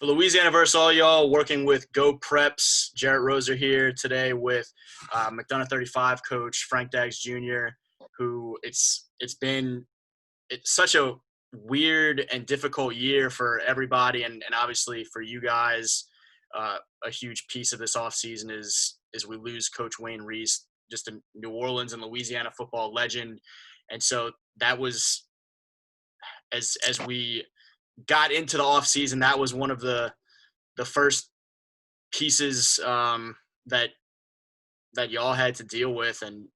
For Louisiana versus all y'all, working with Go Preps, Jerit Roser here today with McDonogh 35 coach Frank Daggs Jr., who it's such a weird and difficult year for everybody, and obviously for you guys. A huge piece of this offseason is we lose Coach Reese, just a New Orleans and Louisiana football legend. And so that was, as we got into the offseason, that was one of the first pieces that y'all had to deal with. And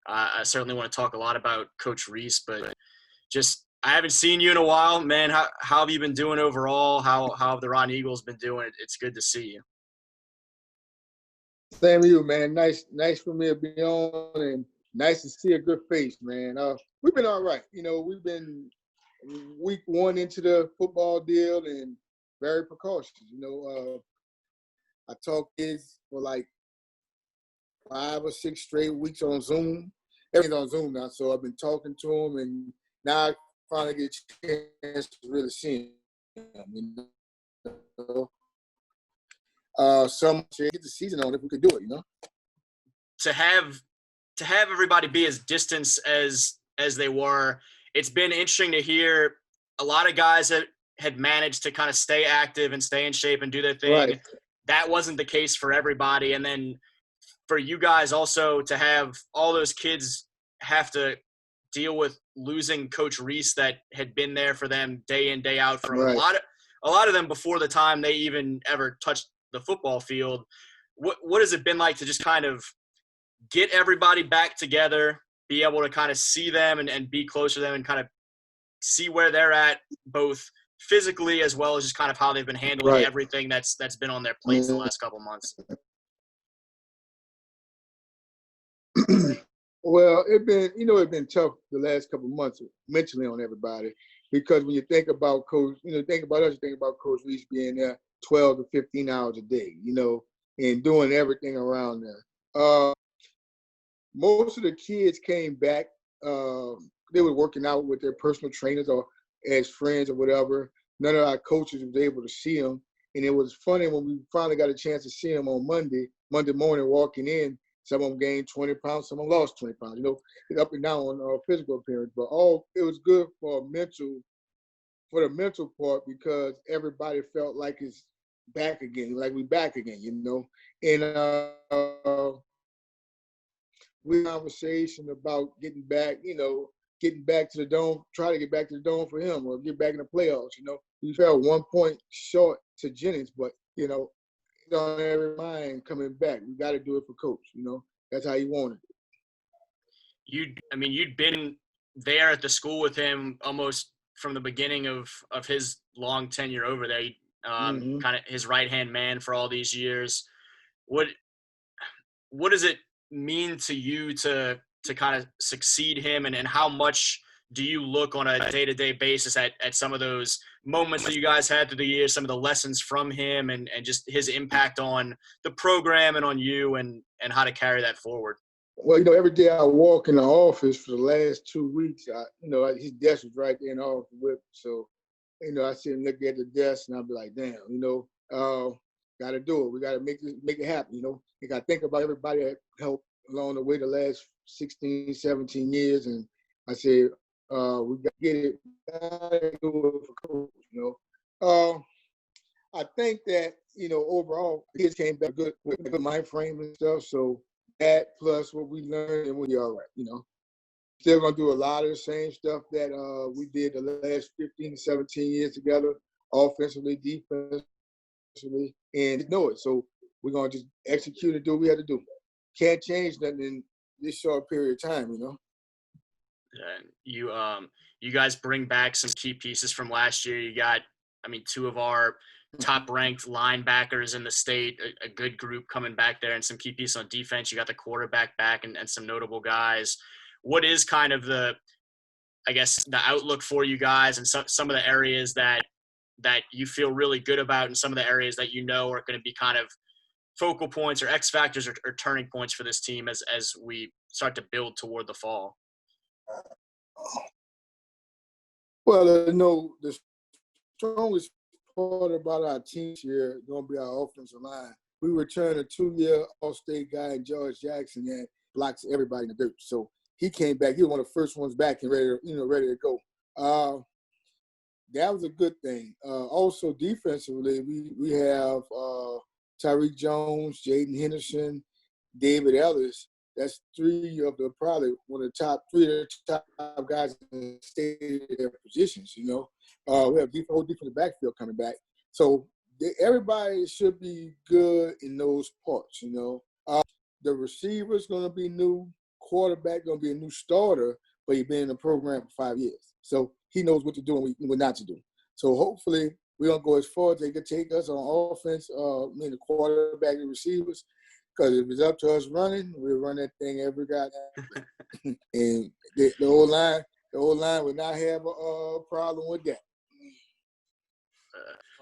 I certainly want to talk a lot about Coach Reese, but just I haven't seen you in a while, man. How have you been doing overall? How have the Roneagles been doing? It's good to see you. Same to you, man. Nice for me to be on, and nice to see a good face, man. We've been all right. We've been week one into the football deal and very precautious. I talked kids for like 5 or 6 straight weeks on Zoom. Everything's on Zoom now, so I've been talking to them, and now I finally get a chance to really see them. Some get the season on if we could do it. To have everybody be as distant as they were, it's been interesting to hear a lot of guys that had managed to kind of stay active and stay in shape and do their thing. Right. That wasn't the case for everybody. And then for you guys also to have all those kids have to deal with losing Coach Reese that had been there for them day in, day out for right. a lot of them before the time they even ever touched the football field. What has it been like to just kind of get everybody back together, be able to kind of see them and be closer to them and kind of see where they're at, both physically as well as just kind of how they've been handling Right. everything that's been on their plates the last couple months? Well, it's been tough the last couple of months mentally on everybody, because when you think about Coach, think about us, you think about Coach Reese being there 12 to 15 hours a day, and doing everything around there. Most of the kids came back. They were working out with their personal trainers or as friends or whatever. None of our coaches was able to see them. And it was funny when we finally got a chance to see them on Monday morning walking in. Some of them gained 20 pounds, some of them lost 20 pounds, up and down on physical appearance. But it was good for the mental part, because everybody felt like it's back again, like we back again, And we conversation about getting back to the dome, try to get back to the dome for him or get back in the playoffs. We fell 1 point short to Jennings, but on every mind coming back. We got to do it for Coach. That's how he wanted it. You'd been there at the school with him almost from the beginning of his long tenure over there. Kind of his right-hand man for all these years. What does it mean to you to kind of succeed him, and how much do you look on a day-to-day basis at some of those moments that you guys had through the years, some of the lessons from him and just his impact on the program and on you and how to carry that forward? Well, every day I walk in the office for the last 2 weeks, his desk was right there in the office with me. So, I sit and look at the desk and I'll be like, damn, got to do it. We got to make it happen, I think about everybody that helped along the way the last 16, 17 years. And I said, we got to get it, gotta do it for Coach, I think that, overall, kids came back good with a good mind frame and stuff. So that plus what we learned, and we'll be all right, Still going to do a lot of the same stuff that we did the last 15, 17 years together, offensively, defensively, and know it. So we're going to just execute and do what we had to do. Can't change nothing in this short period of time, And you guys bring back some key pieces from last year. You got, 2 of our top-ranked linebackers in the state, a good group coming back there, and some key pieces on defense. You got the quarterback back and some notable guys. What is kind of the outlook for you guys, and some of the areas that you feel really good about, and some of the areas that are going to be kind of focal points or X factors or turning points for this team as we start to build toward the fall? Well, the strongest part about our team here going to be our offensive line. We returned a 2-year All-State guy in George Jackson that blocks everybody in the dirt. So he came back. He was one of the first ones back and ready to go. That was a good thing. Also, defensively, we have Tyreek Jones, Jaden Henderson, David Ellis. That's probably one of the top guys in the state of their positions. We have whole defensive backfield coming back. So everybody should be good in those parts. The receiver's going to be new. Quarterback going to be a new starter, but he's been in the program for 5 years. So he knows what to do and what not to do. So hopefully we don't go as far as they could take us on offense, the quarterback and receivers, because if it's up to us running, we'll run that thing every goddamn and the old line would not have a problem with that.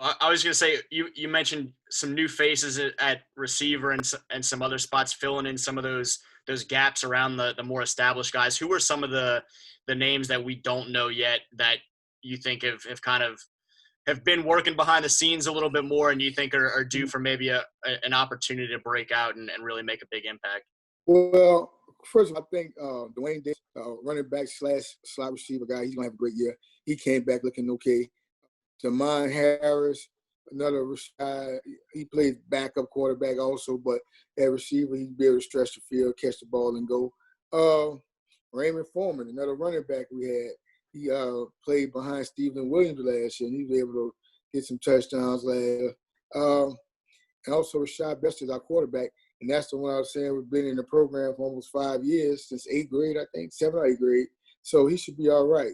I was going to say, you mentioned some new faces at receiver and some other spots, filling in some of those gaps around the more established guys. Who are some of the names that we don't know yet that you think have been working behind the scenes a little bit more and you think are due for maybe an opportunity to break out and really make a big impact? Well, first of all, I think Dwayne Davis, running back / slot receiver guy, he's going to have a great year. He came back looking okay. Damon Harris, another he plays backup quarterback also, but at receiver, he'd be able to stretch the field, catch the ball, and go. Raymond Foreman, another running back we had, he played behind Stephen Williams last year, and he was able to get some touchdowns last year. And also Rashad Best is our quarterback, and that's the one I was saying we've been in the program for almost 5 years, since 8th grade, I think, 7th or 8th grade. So he should be all right,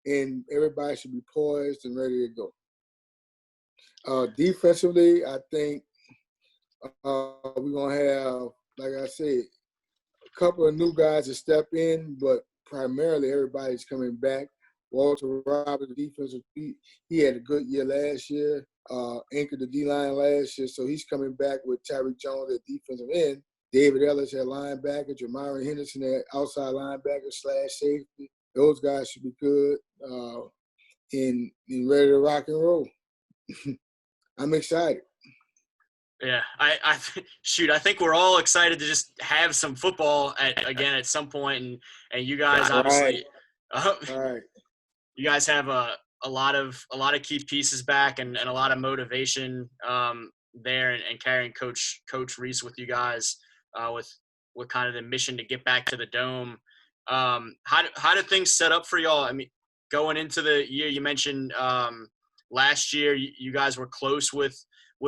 and everybody should be poised and ready to go. Defensively, I think we're going to have, like I said, a couple of new guys to step in, but primarily everybody's coming back. Walter Roberts, defensive, he had a good year last year, anchored the D-line last year, so he's coming back with Tyreek Jones at defensive end. David Ellis at linebacker, Jamarian Henderson at outside linebacker / safety. Those guys should be good and ready to rock and roll. I'm excited. Yeah, I think we're all excited to just have some football at some point, and you guys obviously, right. You guys have a lot of key pieces back and a lot of motivation there, and carrying Coach Reese with you guys with kind of the mission to get back to the Dome. How do things set up for y'all? I mean, going into the year, you mentioned last year you guys were close with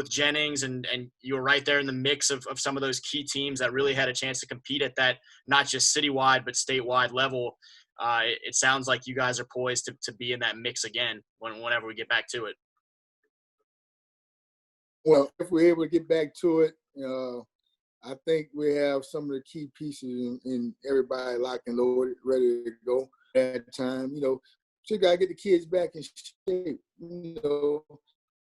Jennings, and you were right there in the mix of some of those key teams that really had a chance to compete at that not just citywide but statewide level. It sounds like you guys are poised to be in that mix again whenever we get back to it. Well, if we're able to get back to it, I think we have some of the key pieces in everybody locked and loaded, ready to go at that time. So you got to get the kids back in shape.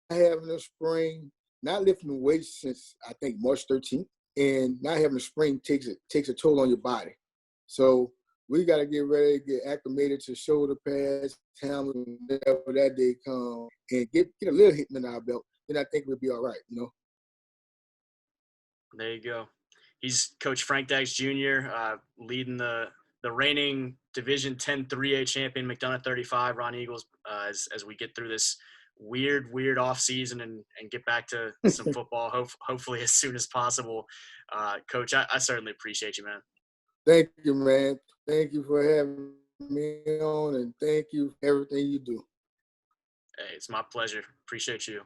Having a spring, not lifting weights since I think March 13th, and not having a spring takes a toll on your body. So we got to get ready, get acclimated to shoulder pads, helmet, whenever that day comes, and get a little hitting in our belt. Then I think we'll be all right. There you go. He's Coach Frank Daggs Jr., leading the reigning Division 10 3A champion McDonogh 35 Roneagles as we get through this weird off season and get back to some football, hopefully as soon as possible. Coach, I certainly appreciate you, man. Thank you, man. Thank you for having me on, and thank you for everything you do. Hey, it's my pleasure. Appreciate you.